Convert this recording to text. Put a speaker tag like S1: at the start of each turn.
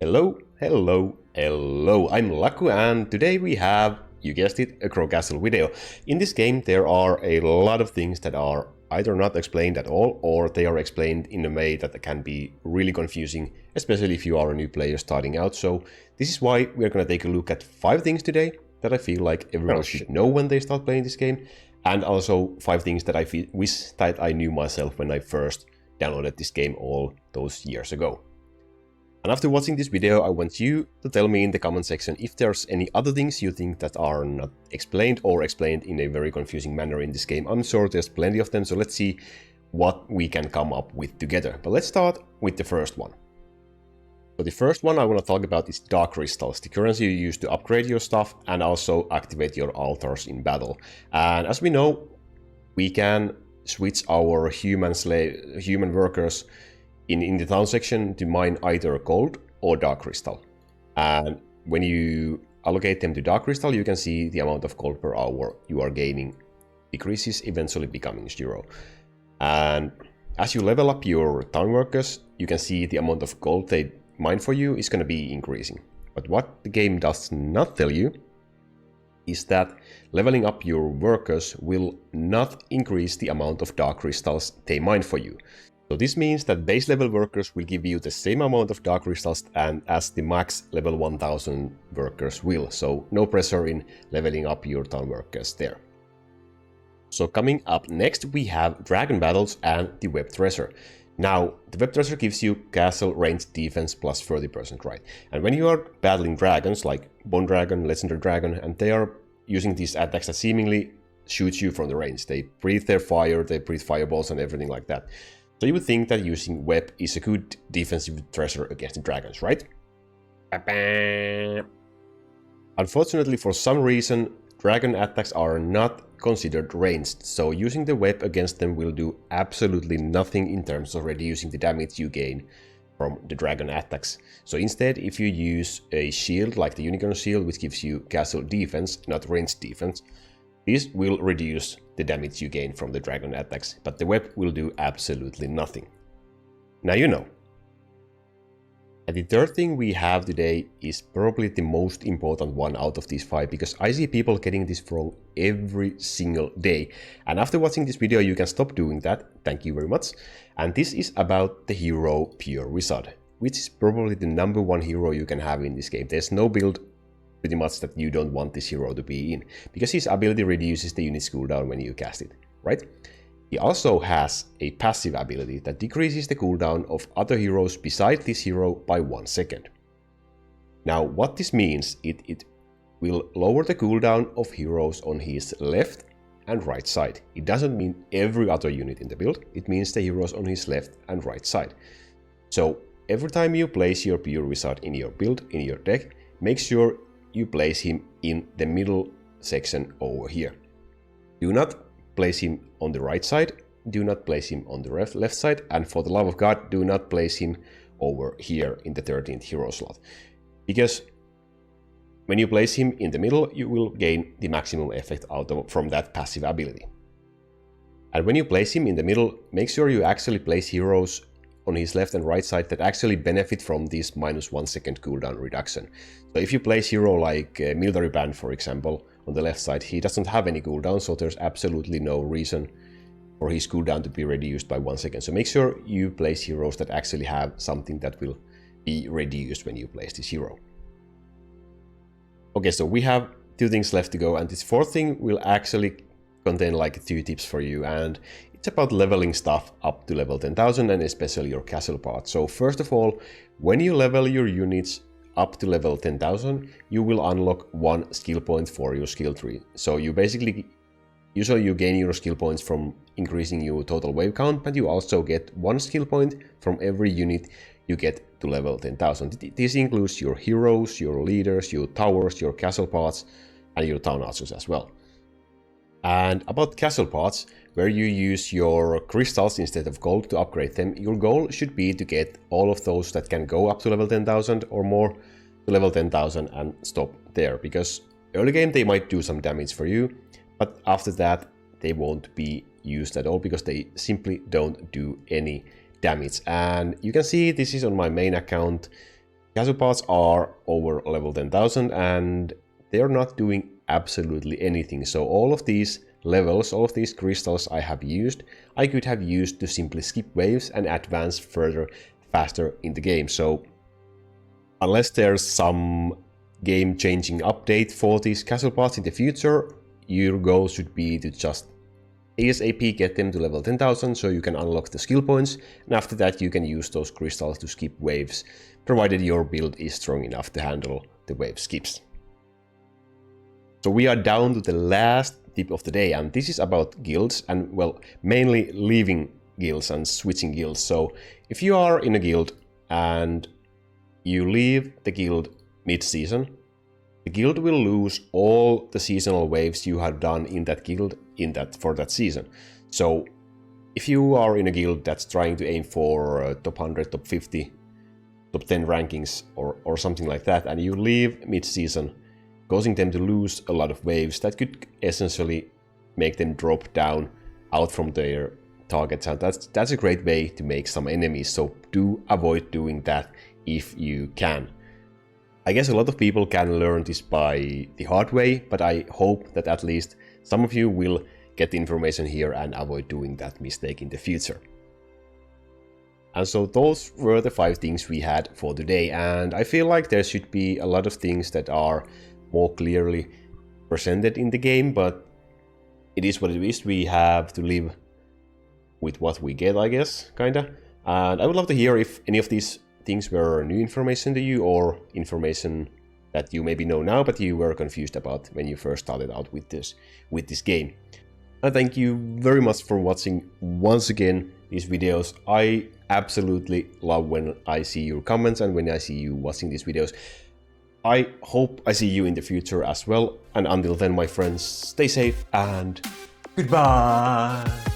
S1: Hello, hello, hello, I'm Laku and today we have, you guessed it, a Crow Castle video. In this game there are a lot of things that are either not explained at all or they are explained in a way that can be really confusing, especially if you are a new player starting out. So this is why we're going to take a look at 5 things today that I feel like everyone should know when they start playing this game, and also 5 things that I wish that I knew myself when I first downloaded this game all those years ago. And after watching this video, I want you to tell me in the comment section if there's any other things you think that are not explained or explained in a very confusing manner in this game. I'm sure there's plenty of them, so let's see what we can come up with together. But let's start with the first one. So the first one I want to talk about is dark crystals, the currency you use to upgrade your stuff and also activate your altars in battle. And as we know, we can switch our human workers in the town section to mine either gold or dark crystal. And when you allocate them to dark crystal, you can see the amount of gold per hour you are gaining decreases, eventually becoming 0. And as you level up your town workers, you can see the amount of gold they mine for you is going to be increasing. But what the game does not tell you is that leveling up your workers will not increase the amount of dark crystals they mine for you. So this means that base level workers will give you the same amount of dark crystals and as the max level 1000 workers will. So no pressure in leveling up your town workers there. So coming up next we have dragon battles and the web treasure. Now the web treasure gives you castle range defense plus 30%, right? And when you are battling dragons like bone dragon, legendary dragon, and they are using these attacks that seemingly shoot you from the range. They breathe their fire, they breathe fireballs and everything like that. So you would think that using web is a good defensive treasure against the dragons, right? Unfortunately, for some reason, dragon attacks are not considered ranged, so using the web against them will do absolutely nothing in terms of reducing the damage you gain from the dragon attacks. So instead, if you use a shield like the unicorn shield, which gives you castle defense, not ranged defense, this will reduce the damage you gain from the dragon attacks, but the web will do absolutely nothing. Now you know. And the third thing we have today is probably the most important one out of these 5, because I see people getting this wrong every single day. And after watching this video, you can stop doing that. Thank you very much. And this is about the hero Pure Wizard, which is probably the #1 hero you can have in this game. There's no build pretty much that you don't want this hero to be in, because his ability reduces the unit's cooldown when you cast it, right? He also has a passive ability that decreases the cooldown of other heroes beside this hero by 1 second. Now what this means, it will lower the cooldown of heroes on his left and right side. It doesn't mean every other unit in the build, it means the heroes on his left and right side. So every time you place your Pure Wizard in your build, in your deck, make sure you place him in the middle section over here. Do not place him on the right side, do not place him on the left side, and for the love of God, do not place him over here in the 13th hero slot. Because when you place him in the middle, you will gain the maximum effect from that passive ability. And when you place him in the middle, make sure you actually place heroes on his left and right side that actually benefit from this -1 second cooldown reduction. So if you place hero like Military Band, for example, on the left side, he doesn't have any cooldown, so there's absolutely no reason for his cooldown to be reduced by 1 second. So make sure you place heroes that actually have something that will be reduced when you place this hero. Okay, so we have 2 things left to go, and this 4th thing will actually contain like 2 tips for you, and it's about leveling stuff up to level 10,000 and especially your castle part. So first of all, when you level your units up to level 10,000, you will unlock 1 skill point for your skill tree. So you basically, usually you gain your skill points from increasing your total wave count, but you also get 1 skill point from every unit you get to level 10,000. This includes your heroes, your leaders, your towers, your castle parts, and your town archers as well. And about castle parts, where you use your crystals instead of gold to upgrade them, your goal should be to get all of those that can go up to level 10,000 or more to level 10,000 and stop there, because early game they might do some damage for you, but after that they won't be used at all because they simply don't do any damage. And you can see this is on my main account. Castle parts are over level 10,000 and they're not doing absolutely anything. So all of these levels, all of these crystals I have used, I could have used to simply skip waves and advance further faster in the game. So unless there's some game-changing update for these castle parts in the future, your goal should be to just ASAP get them to level 10,000 so you can unlock the skill points, and after that you can use those crystals to skip waves, provided your build is strong enough to handle the wave skips. So we are down to the last tip of the day, and this is about guilds, and well, mainly leaving guilds and switching guilds. So if you are in a guild and you leave the guild mid-season, the guild will lose all the seasonal waves you have done in that guild for that season. So if you are in a guild that's trying to aim for top 100, top 50, top 10 rankings or something like that, and you leave mid-season, causing them to lose a lot of waves, that could essentially make them drop down out from their targets, and that's a great way to make some enemies. So do avoid doing that if you can. I guess a lot of people can learn this by the hard way, but I hope that at least some of you will get the information here and avoid doing that mistake in the future. And so those were the 5 things we had for today, and I feel like there should be a lot of things that are more clearly presented in the game, but it is what it is. We have to live with what we get, I guess, kinda. And I would love to hear if any of these things were new information to you, or information that you maybe know now but you were confused about when you first started out with this game. And thank you very much for watching once again these videos. I absolutely love when I see your comments and when I see you watching these videos. I hope I see you in the future as well, and until then, my friends, stay safe and goodbye.